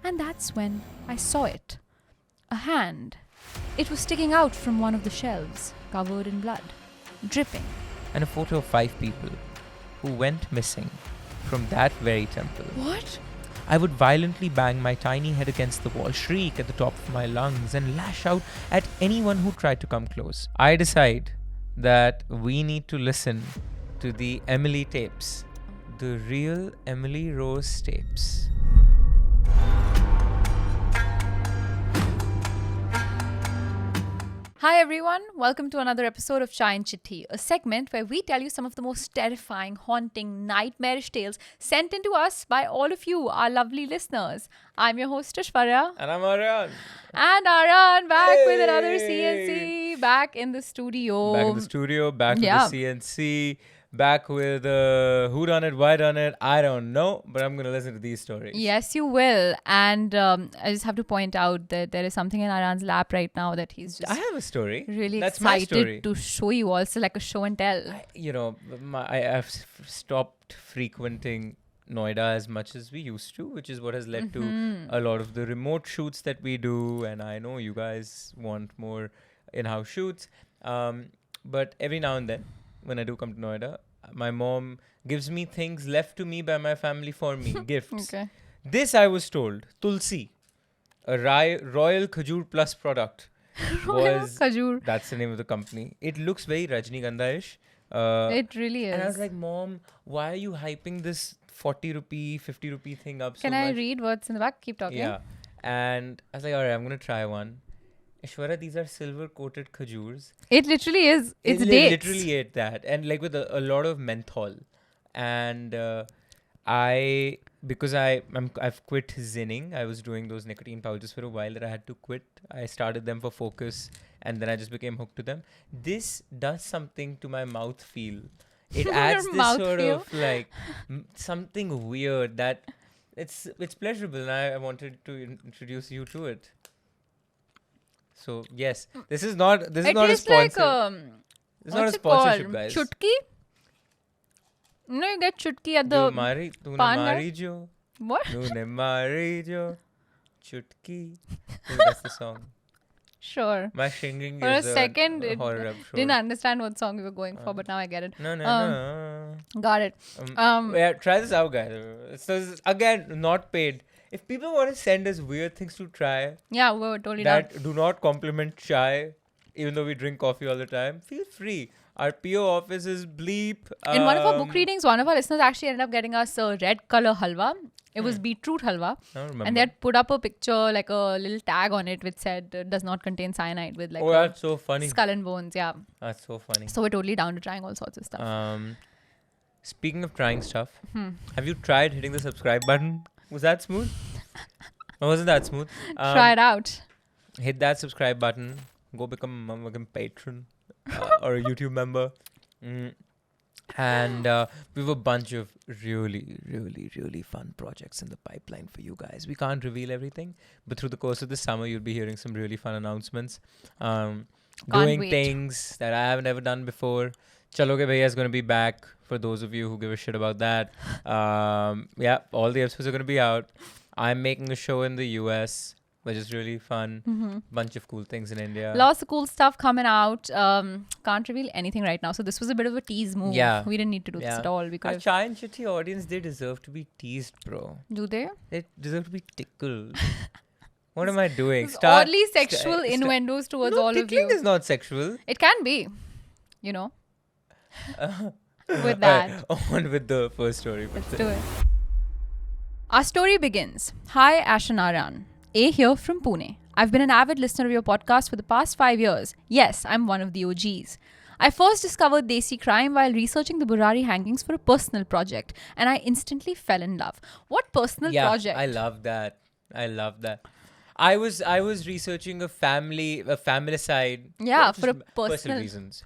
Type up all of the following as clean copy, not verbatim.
And that's when I saw it. A hand. It was sticking out from one of the shelves, covered in blood, dripping. And a photo of 5 people who went missing from that very temple. What? I would violently bang my tiny head against the wall, shriek at the top of my lungs, and lash out at anyone who tried to come close. I decide that we need to listen to the Emily tapes. The real Emily Rose tapes. Hi everyone, welcome to another episode of Chai Chithi, a segment where we tell you some of the most terrifying, haunting, nightmarish tales sent in to us by all of you, our lovely listeners. I'm your host Aishwarya. And I'm Aryaan. And Aryaan back with another CNC, back in the studio. Back in the studio, back with the CNC. Back with who done it, why done it, I don't know, but I'm going to listen to these stories. Yes, you will. And I just have to point out that there is something in Aryaan's lap right now that he's just I have a story. Really That's my story. excited to show you, also like a show and tell. I've stopped frequenting Noida as much as we used to, which is what has led to a lot of the remote shoots that we do. And I know you guys want more in-house shoots. But every now and then, when I do come to Noida, my mom gives me things left to me by my family for me, gifts. Okay. This I was told, Tulsi, a Royal Khajur Plus product. Royal Khajur. That's the name of the company. It looks very Rajnigandha-ish. It really is. And I was like, Mom, why are you hyping this 40 rupee, 50 rupee thing up Can so I much? read what's in the back? Keep talking. Yeah. And I was like, all right, I'm going to try one. Aishwarya, these are silver-coated khajurs. It literally is. It's They dates. literally ate that. And like with a lot of menthol. And because I've quit zinning, I was doing those nicotine pouches for a while that I had to quit. I started them for focus and then I just became hooked to them. This does something to my mouth feel. It adds this sort of like something weird that it's pleasurable, and I wanted to introduce you to it. So yes, this is not a sponsor. Like, it's not a sponsorship, called? guys. Chutki? No, you get chutki at the Tune pan mari jo. What? Tune mari jo. Chutki. That's the song. Sure. My singing For is a second, a horror rap show. didn't understand what song we were going for, but now I get it. No. Got it. Yeah, try this out, guys. So again, not paid. If people want to send us weird things to try, Yeah, we were totally that do not compliment chai, even though we drink coffee all the time, feel free. Our PO office is bleep. In one of our book readings, one of our listeners actually ended up getting us a red color halwa. It was beetroot halwa. I don't remember. And they had put up a picture, like a little tag on it, which said does not contain cyanide, with like that's so funny. skull and bones. Yeah. That's so funny. So we're totally down to trying all sorts of stuff. Speaking of trying stuff, have you tried hitting the subscribe button? Was that smooth? Or wasn't that smooth? Try it out. Hit that subscribe button. Go become a patron or a YouTube member. And we have a bunch of really, really, really fun projects in the pipeline for you guys. We can't reveal everything, but through the course of the summer, you'll be hearing some really fun announcements. Doing things that I haven't ever done before. Chaloge Bhaiya is going to be back for those of you who give a shit about that. Yeah, all the episodes are going to be out. I'm making a show in the US, which is really fun. Bunch of cool things in India. Lots of cool stuff coming out. Can't reveal anything right now. So this was a bit of a tease move. Yeah. We didn't need to do this at all. Our Because Chai and Chithi audience, they deserve to be teased, bro. do they? They deserve to be tickled. What am I doing? Oddly sexual innuendos towards all of you. Tickling is not sexual. It can be, with that. Right, on with the first story. Let's do it. Our story begins. Hi, Ash and Aryaan. A here from Pune. I've been an avid listener of your podcast for the past 5 years. Yes, I'm one of the OGs. I first discovered Desi crime while researching the Burari hangings for a personal project, and I instantly fell in love. What personal project? I love that. I was researching a familicide. Yeah, just for a personal personal reasons.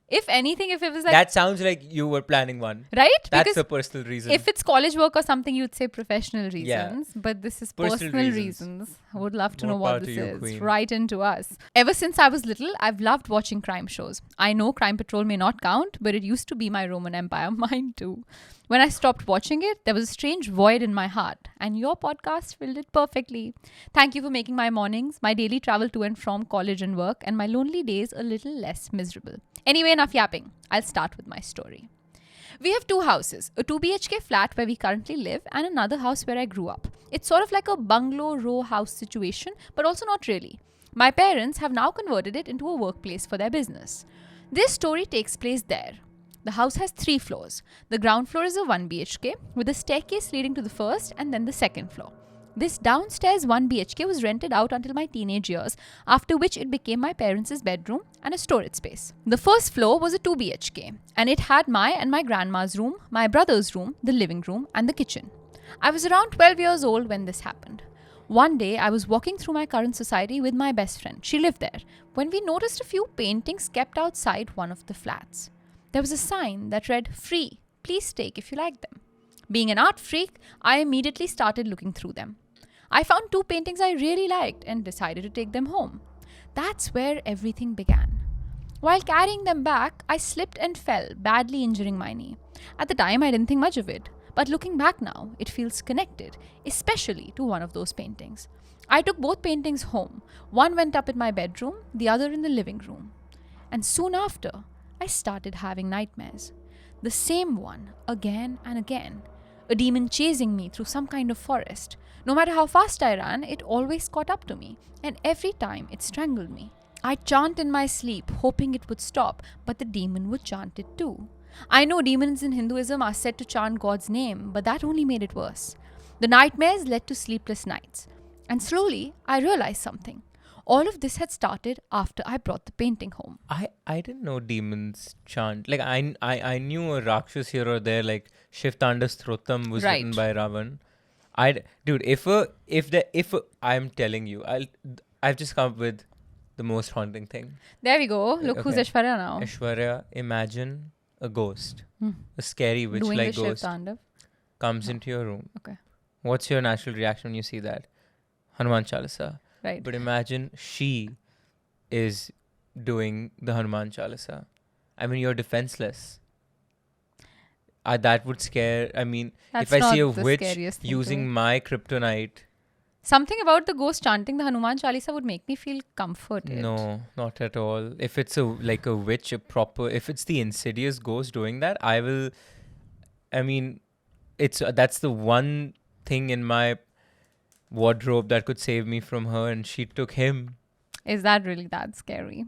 If anything, if it was like... That sounds like you were planning one. Right? That's Because a personal reason. if it's college work or something, you'd say professional reasons. Yeah. But this is Personal personal reasons. reasons. I would love to More know what power this to you, is. queen. Write into us. Ever since I was little, I've loved watching crime shows. I know Crime Patrol may not count, but it used to be my Roman Empire. Mine too. When I stopped watching it, there was a strange void in my heart, and your podcast filled it perfectly. Thank you for making my mornings, my daily travel to and from college and work, and my lonely days a little less miserable. Anyway, enough yapping. I'll start with my story. We have 2 houses, a 2 BHK flat where we currently live and another house where I grew up. It's sort of like a bungalow row house situation, but also not really. My parents have now converted it into a workplace for their business. This story takes place there. The house has 3 floors. The ground floor is a 1 BHK with a staircase leading to the first and then the second floor. This downstairs 1 BHK was rented out until my teenage years, after which it became my parents' bedroom and a storage space. The first floor was a 2 BHK, and it had my and my grandma's room, my brother's room, the living room, and the kitchen. I was around 12 years old when this happened. One day, I was walking through my current society with my best friend. She lived there, when we noticed a few paintings kept outside one of the flats. There was a sign that read, "Free, please take if you like them." Being an art freak, I immediately started looking through them. I found 2 paintings I really liked and decided to take them home. That's where everything began. While carrying them back, I slipped and fell, badly injuring my knee. At the time, I didn't think much of it, but looking back now, it feels connected, especially to one of those paintings. I took both paintings home. One went up in my bedroom, the other in the living room. And soon after, I started having nightmares. The same one, again and again. A demon chasing me through some kind of forest. No matter how fast I ran, it always caught up to me, and every time it strangled me. I'd chant in my sleep, hoping it would stop, but the demon would chant it too. I know demons in Hinduism are said to chant God's name, but that only made it worse. The nightmares led to sleepless nights. And slowly, I realized something. All of this had started after I brought the painting home. I didn't know demons chant. Like I knew a Rakshas here or there, like Shiv Tandas Throtam was Right. written by Ravan. Dude, I'm telling you, I've just come up with the most haunting thing. There we go. Look who's Okay. Aishwarya now. Aishwarya, imagine a ghost, a scary Doing witch-like the Shiv ghost Tandav. comes into your room. Okay. What's your natural reaction when you see that? Hanuman Chalisa. Right. But imagine she is doing the Hanuman Chalisa. I mean, you're defenseless. That would scare. I mean, That's if I see a not the witch scariest thing to using me. my kryptonite, Something about the ghost chanting the Hanuman Chalisa would make me feel comforted. no, not at all. If it's a witch, if it's the insidious ghost doing that, I will. I mean, that's the one thing in my wardrobe that could save me from her, and she took him. Is that really that scary?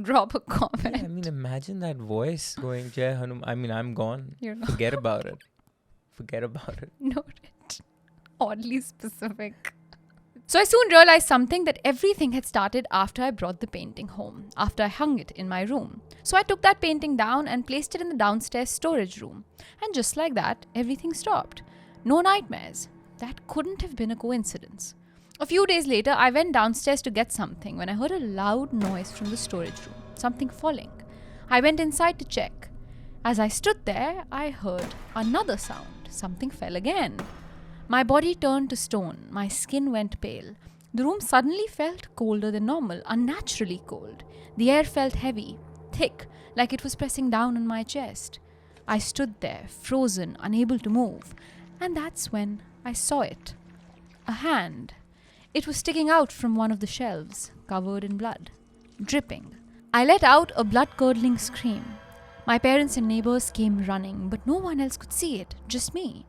Drop a comment. Yeah, I mean, imagine that voice going, Jai Hanum. I mean, I'm gone. You're not. Forget about it. Forget about it. Noted. Oddly specific. So I soon realized something, that everything had started after I brought the painting home, after I hung it in my room. So I took that painting down and placed it in the downstairs storage room. And just like that, everything stopped. No nightmares. That couldn't have been a coincidence. A few days later, I went downstairs to get something when I heard a loud noise from the storage room, something falling. I went inside to check. As I stood there, I heard another sound. Something fell again. My body turned to stone. My skin went pale. The room suddenly felt colder than normal, unnaturally cold. The air felt heavy, thick, like it was pressing down on my chest. I stood there, frozen, unable to move. And that's when I saw it. A hand. It was sticking out from one of the shelves, covered in blood, dripping. I let out a blood-curdling scream. My parents and neighbors came running, but no one else could see it, just me.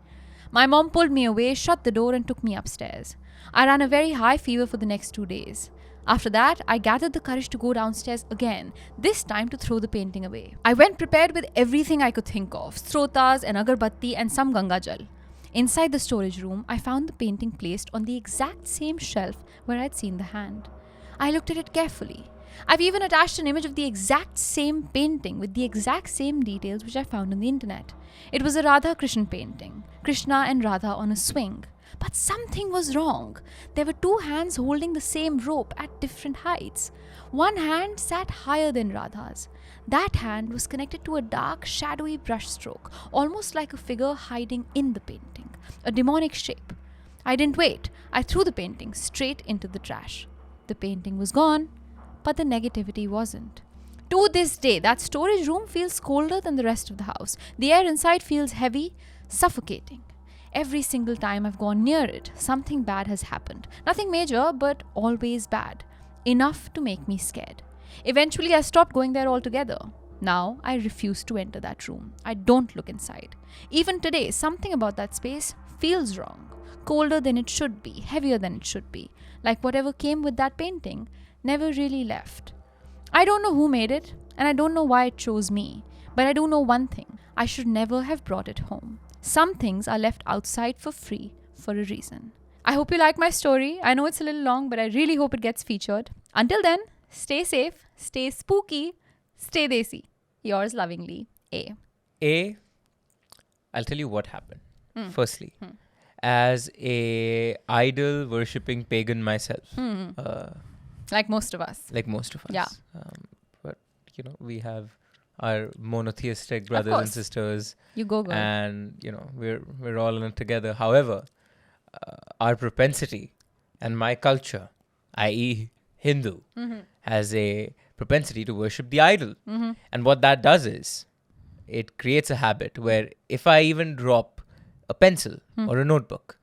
My mom pulled me away, shut the door, and took me upstairs. I ran a very high fever for the next 2 days. After that, I gathered the courage to go downstairs again, this time to throw the painting away. I went prepared with everything I could think of, srotas, an agarbatti, and some Ganga Jal. Inside the storage room, I found the painting placed on the exact same shelf where I'd seen the hand. I looked at it carefully. I've even attached an image of the exact same painting with the exact same details which I found on the internet. It was a Radha Krishna painting, Krishna and Radha on a swing. But something was wrong. There were 2 hands holding the same rope at different heights. One hand sat higher than Radha's. That hand was connected to a dark, shadowy brushstroke, almost like a figure hiding in the painting, a demonic shape. I didn't wait. I threw the painting straight into the trash. The painting was gone, but the negativity wasn't. To this day, that storage room feels colder than the rest of the house. The air inside feels heavy, suffocating. Every single time I've gone near it, something bad has happened. Nothing major, but always bad. Enough to make me scared. Eventually, I stopped going there altogether. Now, I refuse to enter that room. I don't look inside. Even today, something about that space feels wrong. Colder than it should be, heavier than it should be. Like whatever came with that painting never really left. I don't know who made it, and I don't know why it chose me. But I do know one thing. I should never have brought it home. Some things are left outside for free for a reason. I hope you like my story. I know it's a little long, but I really hope it gets featured. Until then, stay safe, stay spooky, stay desi. Yours lovingly, A. I'll tell you what happened. Firstly, as a idol worshipping pagan myself, Like most of us. Yeah. But we have our monotheistic brothers and sisters. You go, girl. And we're all in it together. However, our propensity and my culture, i.e. Hindu, has a propensity to worship the idol. And what that does is it creates a habit where if I even drop a pencil or a notebook,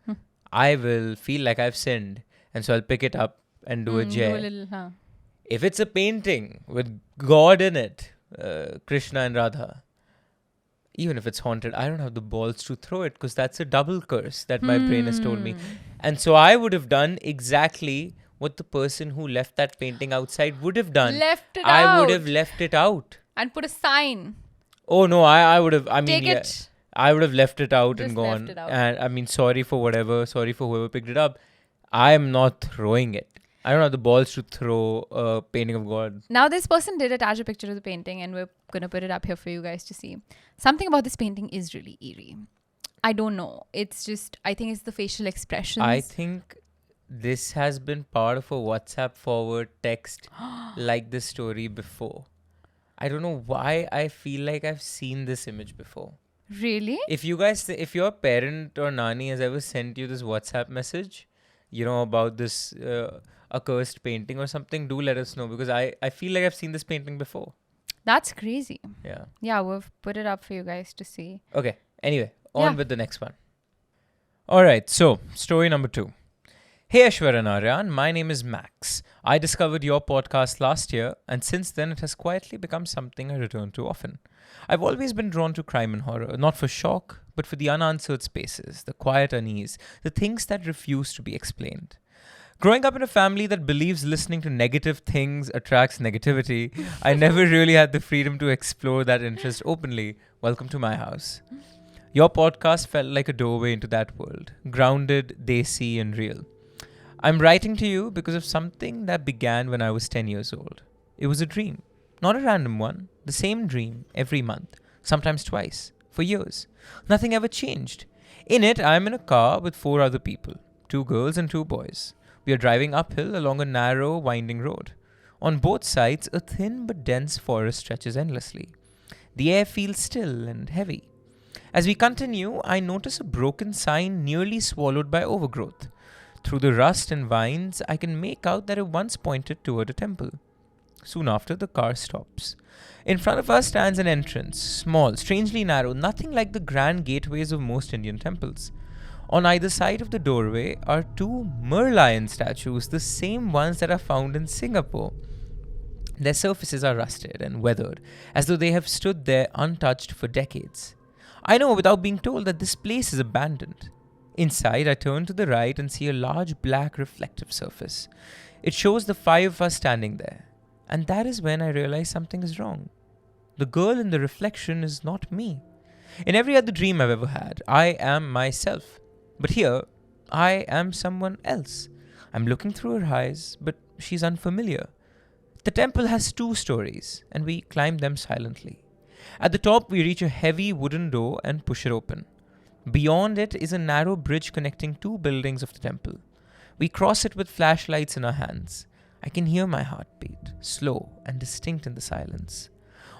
I will feel like I've sinned, and so I'll pick it up and do a jai. If it's a painting with God in it, Krishna and Radha, even if it's haunted, I don't have the balls to throw it, because that's a double curse that my brain has told me. And so I would have done exactly what the person who left that painting outside would have done. I would have left it out. And put a sign. Oh no, I would have, it. I would have left it out Just and gone. left it out. And sorry for whoever picked it up. I am not throwing it. I don't have the balls to throw a painting of God. Now this person did attach a picture of the painting, and we're going to put it up here for you guys to see. Something about this painting is really eerie. I don't know. It's just, I think it's the facial expressions. I think this has been part of a WhatsApp forward text like this story before. I don't know why I feel like I've seen this image before. Really? If your parent or Nani has ever sent you this WhatsApp message, about this accursed painting or something, do let us know, because I feel like I've seen this painting before. That's crazy. Yeah. Yeah, we've put it up for you guys to see. Okay. Anyway, on with the next one. All right. So, story number 2. Hey Aishwarya and Aryaan, my name is Max. I discovered your podcast last year, and since then it has quietly become something I return to often. I've always been drawn to crime and horror, not for shock, but for the unanswered spaces, the quiet unease, the things that refuse to be explained. Growing up in a family that believes listening to negative things attracts negativity, I never really had the freedom to explore that interest openly. Welcome to my house. Your podcast felt like a doorway into that world, grounded, desi, and real. I'm writing to you because of something that began when I was 10 years old. It was a dream, not a random one, the same dream every month, sometimes twice, for years. Nothing ever changed. In it, I'm in a car with 4 other people, 2 girls and 2 boys. We are driving uphill along a narrow, winding road. On both sides, a thin but dense forest stretches endlessly. The air feels still and heavy. As we continue, I notice a broken sign nearly swallowed by overgrowth. Through the rust and vines, I can make out that it once pointed toward a temple. Soon after, the car stops. In front of us stands an entrance, small, strangely narrow, nothing like the grand gateways of most Indian temples. On either side of the doorway are 2 merlion statues, the same ones that are found in Singapore. Their surfaces are rusted and weathered, as though they have stood there untouched for decades. I know without being told that this place is abandoned. Inside, I turn to the right and see a large black reflective surface. It shows the 5 of us standing there. And that is when I realize something is wrong. The girl in the reflection is not me. In every other dream I've ever had, I am myself. But here, I am someone else. I'm looking through her eyes, but she's unfamiliar. The temple has 2 stories, and we climb them silently. At the top, we reach a heavy wooden door and push it open. Beyond it is a narrow bridge connecting 2 buildings of the temple. We cross it with flashlights in our hands. I can hear my heartbeat, slow and distinct in the silence.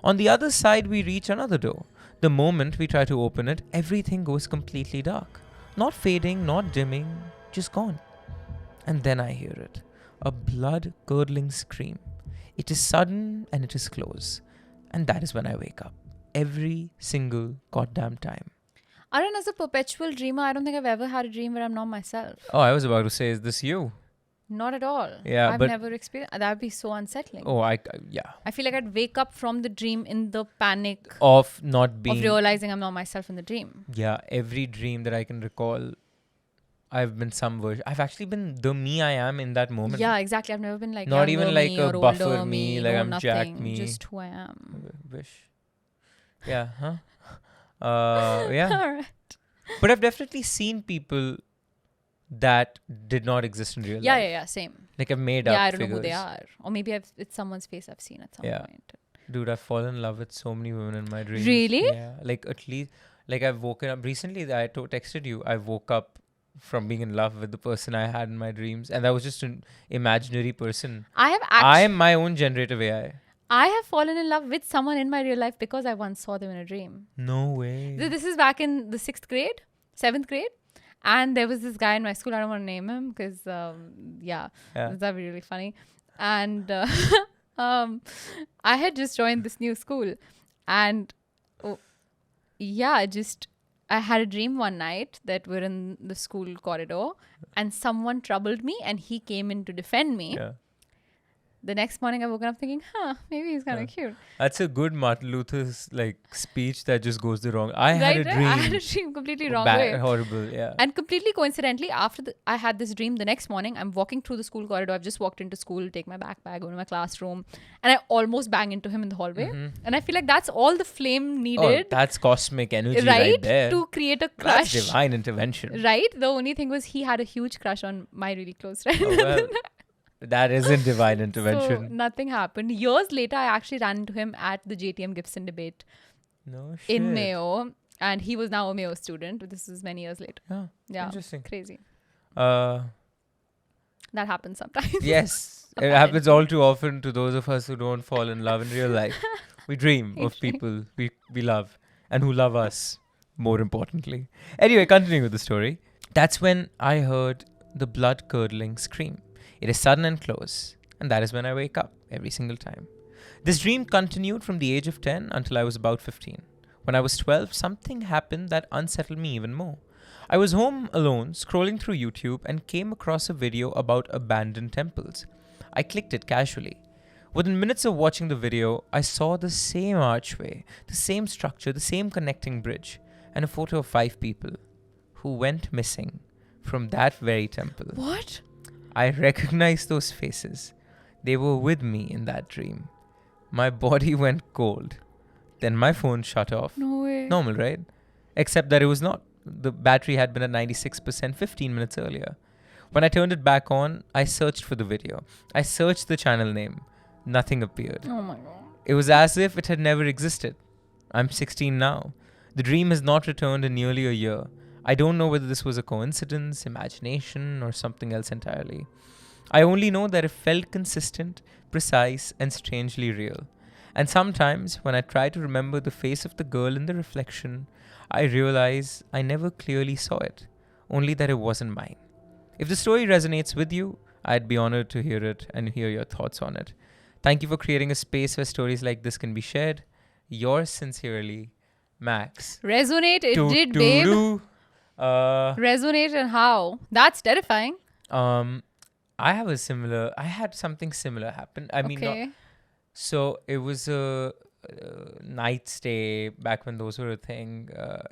On the other side, we reach another door. The moment we try to open it, everything goes completely dark. Not fading, not dimming, just gone. And then I hear it. A blood-curdling scream. It is sudden and it is close. And that is when I wake up. Every single goddamn time. Aryaan, as a perpetual dreamer, I don't think I've ever had a dream where I'm not myself. Oh, I was about to say, is this you? Not at all. Yeah, I've but never experienced. That would be so unsettling. oh, yeah. I feel like I'd wake up from the dream in the panic Of not being. of realizing I'm not myself in the dream. Yeah, every dream that I can recall, I've been some version. I've actually been the me I am in that moment. Yeah, exactly. I've never been like Not younger even like me a or buffer older me, like no, I'm nothing, jacked me. just who I am. Wish. Yeah, huh? Yeah. All right. But I've definitely seen people that did not exist in real life. Yeah. Same. Like I've made up Yeah, I don't figures. know who they are. Or maybe it's someone's face I've seen at some point. Dude, I've fallen in love with so many women in my dreams. Really? Yeah. Like at least, like I've woken up recently. I texted you. I woke up from being in love with the person I had in my dreams, and that was just an imaginary person. I am my own generative AI. I have fallen in love with someone in my real life because I once saw them in a dream. No way. This is back in the 7th grade. And there was this guy in my school. I don't want to name him because, that'd be really funny. And I had just joined this new school. And I had a dream one night that we're in the school corridor and someone troubled me and he came in to defend me. Yeah. The next morning I woke up thinking, maybe he's kind of cute. That's a good Martin Luther's speech that just goes the wrong. I had a dream. I had a dream completely wrong way. Horrible, yeah. And completely coincidentally, after I had this dream, the next morning, I'm walking through the school corridor. I've just walked into school, take my backpack, go to my classroom, and I almost bang into him in the hallway. Mm-hmm. And I feel like that's all the flame needed. Oh, that's cosmic energy right there. To create a crush. That's divine intervention. Right? The only thing was he had a huge crush on my really close friend. Oh, well. That isn't divine intervention. So nothing happened. Years later, I actually ran into him at the JTM Gibson debate in Mayo. And he was now a Mayo student. This is many years later. Oh, yeah. Interesting. Crazy. That happens sometimes. Yes. It happens all too often to those of us who don't fall in love in real life. We dream of people we love and who love us, more importantly. Anyway, continuing with the story. That's when I heard the blood-curdling scream. It is sudden and close, and that is when I wake up every single time. This dream continued from the age of 10 until I was about 15. When I was 12, something happened that unsettled me even more. I was home alone, scrolling through YouTube, and came across a video about abandoned temples. I clicked it casually. Within minutes of watching the video, I saw the same archway, the same structure, the same connecting bridge, and a photo of 5 people who went missing from that very temple. What? I recognized those faces. They were with me in that dream. My body went cold. Then my phone shut off. No way. Normal, right? Except that it was not. The battery had been at 96% 15 minutes earlier. When I turned it back on, I searched for the video. I searched the channel name. Nothing appeared. Oh my God. It was as if it had never existed. I'm 16 now. The dream has not returned in nearly a year. I don't know whether this was a coincidence, imagination, or something else entirely. I only know that it felt consistent, precise, and strangely real. And sometimes, when I try to remember the face of the girl in the reflection, I realize I never clearly saw it, only that it wasn't mine. If the story resonates with you, I'd be honored to hear it and hear your thoughts on it. Thank you for creating a space where stories like this can be shared. Yours sincerely, Max. Resonate, it did, babe. Resonate and how? That's terrifying. I had something similar happen. So it was a night stay back when those were a thing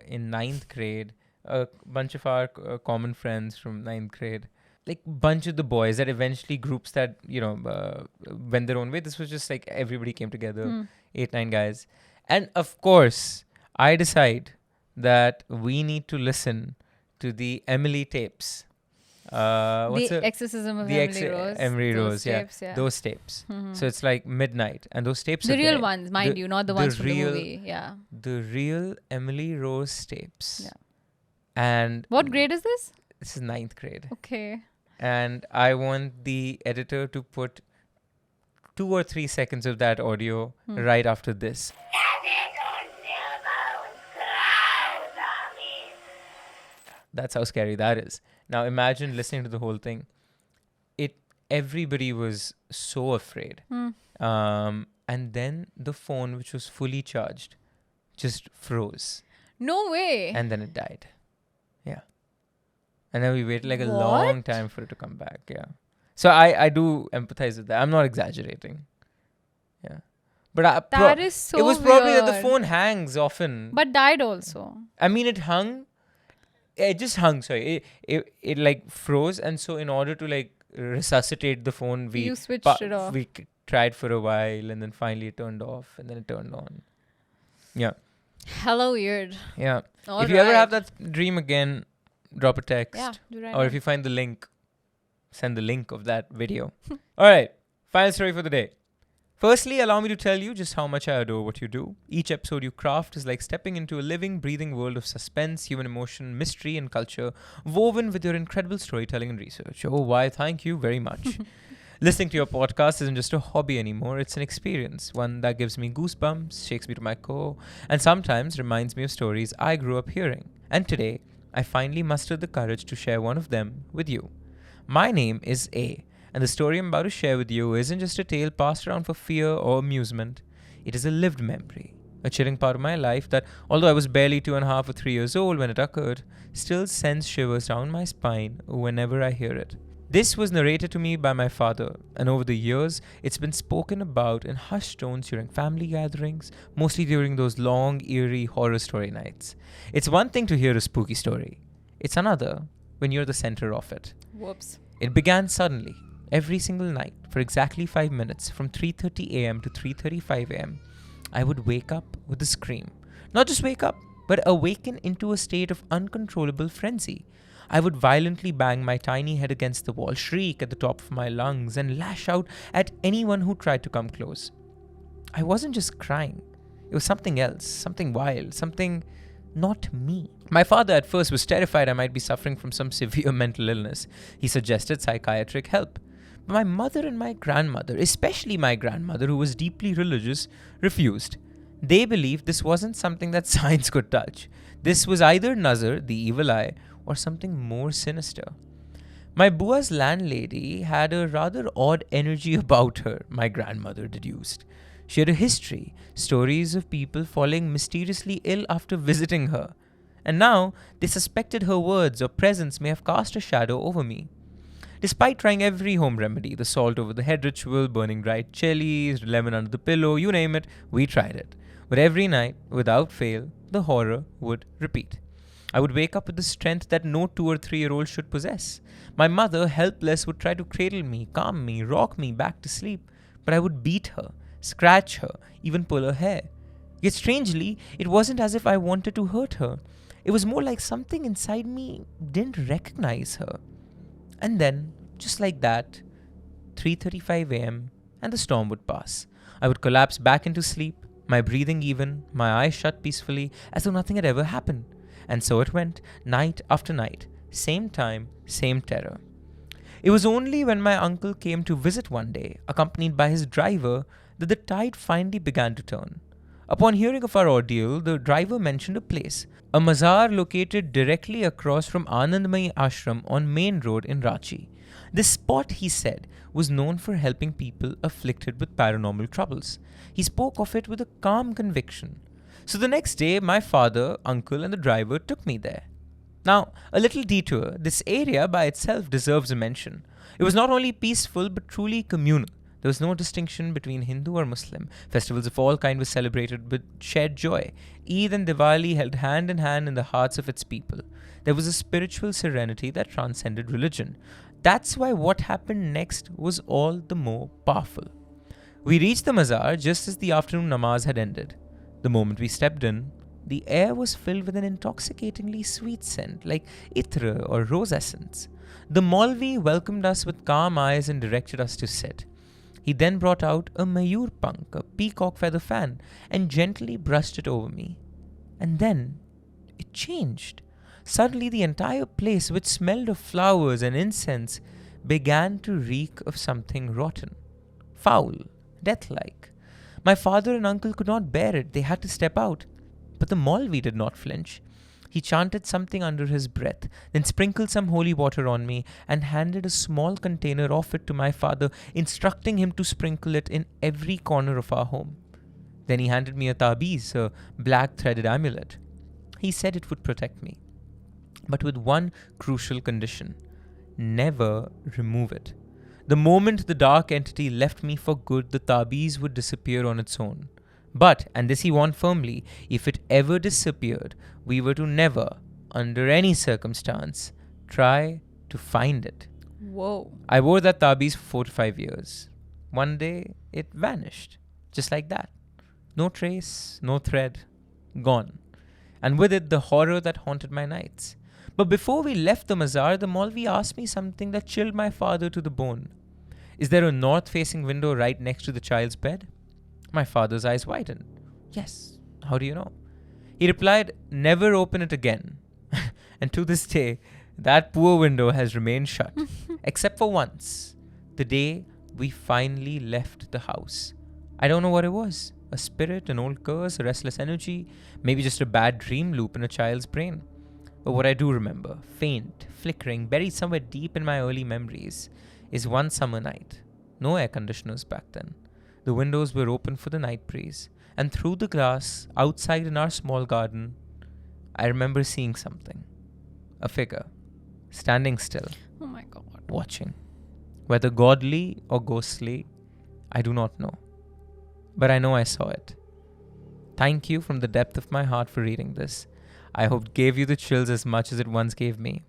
in 9th grade. A bunch of our common friends from 9th grade, like bunch of the boys that eventually groups that, went their own way. This was just like everybody came together, 8-9 guys. And of course, I decide that we need to listen to the Emily tapes. The Exorcism of Emily Rose. Emily Rose, tapes, yeah. Those tapes. Mm-hmm. So it's like midnight. And those tapes the are real there. ones, mind you, not the ones from the movie. Yeah. The real Emily Rose tapes. Yeah. And what grade is this? This is 9th grade. Okay. And I want the editor to put 2 or 3 seconds of that audio right after this. That's how scary that is. Now imagine listening to the whole thing. Everybody was so afraid. And then the phone, which was fully charged, just froze. No way. And then it died. Yeah. And then we waited like a What? long time for it to come back. Yeah. So I do empathize with that. I'm not exaggerating. Yeah. But That is so it was probably that the weird. phone hangs often. But died also. I mean, it hung. It just hung. Sorry. It like froze. And so in order to like resuscitate the phone, You switched it off. we tried for a while, and then finally it turned off, and then it turned on. Yeah. Hella weird. Yeah. All if you ever right. have that dream again, drop a text. Yeah, do right Or now. if you find the link, send the link of that video. All right. Final story for the day. Firstly, allow me to tell you just how much I adore what you do. Each episode you craft is like stepping into a living, breathing world of suspense, human emotion, mystery, and culture, woven with your incredible storytelling and research. Oh, why, thank you very much. Listening to your podcast isn't just a hobby anymore, it's an experience, one that gives me goosebumps, shakes me to my core, and sometimes reminds me of stories I grew up hearing. And today, I finally mustered the courage to share one of them with you. My name is A, and the story I'm about to share with you isn't just a tale passed around for fear or amusement. It is a lived memory, a chilling part of my life that, although I was barely 2.5 or 3 years old when it occurred, still sends shivers down my spine whenever I hear it. This was narrated to me by my father, and over the years, it's been spoken about in hushed tones during family gatherings, mostly during those long, eerie horror story nights. It's one thing to hear a spooky story. It's another when you're the center of it. Whoops. It began suddenly, every single night, for exactly 5 minutes, from 3:30 a.m. to 3:35 a.m. I would wake up with a scream. Not just wake up, but awaken into a state of uncontrollable frenzy. I would violently bang my tiny head against the wall, shriek at the top of my lungs, and lash out at anyone who tried to come close. I wasn't just crying. It was something else, something wild, something not me. My father at first was terrified I might be suffering from some severe mental illness. He suggested psychiatric help. But my mother and my grandmother, especially my grandmother, who was deeply religious, refused. They believed this wasn't something that science could touch. This was either Nazar, the evil eye, or something more sinister. My bua's landlady had a rather odd energy about her, my grandmother deduced. She had a history, stories of people falling mysteriously ill after visiting her. And now, they suspected her words or presence may have cast a shadow over me. Despite trying every home remedy, the salt over the head ritual, burning dried chilies, lemon under the pillow, you name it, we tried it. But every night, without fail, the horror would repeat. I would wake up with the strength that no 2 or 3-year-old should possess. My mother, helpless, would try to cradle me, calm me, rock me back to sleep. But I would beat her, scratch her, even pull her hair. Yet strangely, it wasn't as if I wanted to hurt her. It was more like something inside me didn't recognize her. And then, just like that, 3:35 a.m. and the storm would pass. I would collapse back into sleep, my breathing even, my eyes shut peacefully, as though nothing had ever happened. And so it went, night after night, same time, same terror. It was only when my uncle came to visit one day, accompanied by his driver, that the tide finally began to turn. Upon hearing of our ordeal, the driver mentioned a place, a mazar located directly across from Anandmayi Ashram on Main Road in Ranchi. This spot, he said, was known for helping people afflicted with paranormal troubles. He spoke of it with a calm conviction. So the next day, my father, uncle, and the driver took me there. Now, a little detour, this area by itself deserves a mention. It was not only peaceful but truly communal. There was no distinction between Hindu or Muslim. Festivals of all kinds were celebrated with shared joy. Eid and Diwali held hand in hand in the hearts of its people. There was a spiritual serenity that transcended religion. That's why what happened next was all the more powerful. We reached the mazar just as the afternoon namaz had ended. The moment we stepped in, the air was filled with an intoxicatingly sweet scent like itra or rose essence. The Maulvi welcomed us with calm eyes and directed us to sit. He then brought out a mayur pank, a peacock feather fan, and gently brushed it over me. And then it changed. Suddenly the entire place, which smelled of flowers and incense, began to reek of something rotten, foul, death-like. My father and uncle could not bear it. They had to step out. But the Maulvi did not flinch. He chanted something under his breath, then sprinkled some holy water on me and handed a small container of it to my father, instructing him to sprinkle it in every corner of our home. Then he handed me a tabiz, a black threaded amulet. He said it would protect me, but with one crucial condition: never remove it. The moment the dark entity left me for good, the tabiz would disappear on its own. But, and this he warned firmly, if it ever disappeared, we were to never, under any circumstance, try to find it. Whoa. I wore that tabiz for 4 to 5 years. One day, it vanished. Just like that. No trace, no thread, gone. And with it, the horror that haunted my nights. But before we left the mazar, the Maulvi asked me something that chilled my father to the bone. Is there a north-facing window right next to the child's bed? My father's eyes widened. Yes. How do you know? He replied, never open it again. And to this day, that poor window has remained shut. Except for once. The day we finally left the house. I don't know what it was. A spirit, an old curse, a restless energy, maybe just a bad dream loop in a child's brain. But what I do remember, faint, flickering, buried somewhere deep in my early memories, is one summer night. No air conditioners back then. The windows were open for the night breeze, and through the glass, outside in our small garden, I remember seeing something. A figure, standing still. Oh my God. Watching. Whether godly or ghostly, I do not know. But I know I saw it. Thank you from the depth of my heart for reading this. I hope it gave you the chills as much as it once gave me.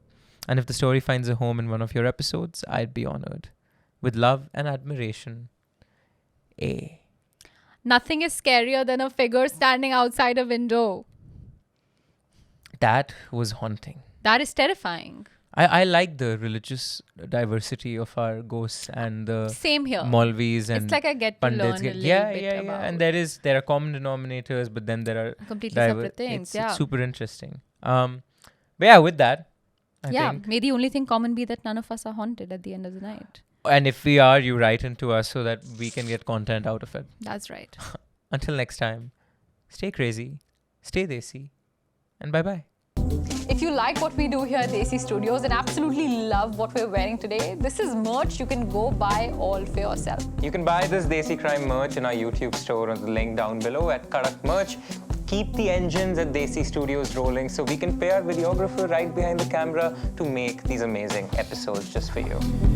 And if the story finds a home in one of your episodes, I'd be honored. With love and admiration, A. Nothing is scarier than a figure standing outside a window. That was haunting. That is terrifying. I like the religious diversity of our ghosts and the Same here. Maulvis and It's like I get to learn Pandits. a little bit about And there are common denominators, but then there are completely separate things. It's super interesting. But yeah, with that, I think. May the only thing common be that none of us are haunted at the end of the night. And if we are, you write into us so that we can get content out of it. That's right. Until next time, stay crazy, stay desi, and bye-bye. If you like what we do here at Desi Studios and absolutely love what we're wearing today, this is merch you can go buy all for yourself. You can buy this Desi Crime merch in our YouTube store on the link down below at Karak Merch. Keep the engines at Desi Studios rolling so we can pay our videographer right behind the camera to make these amazing episodes just for you.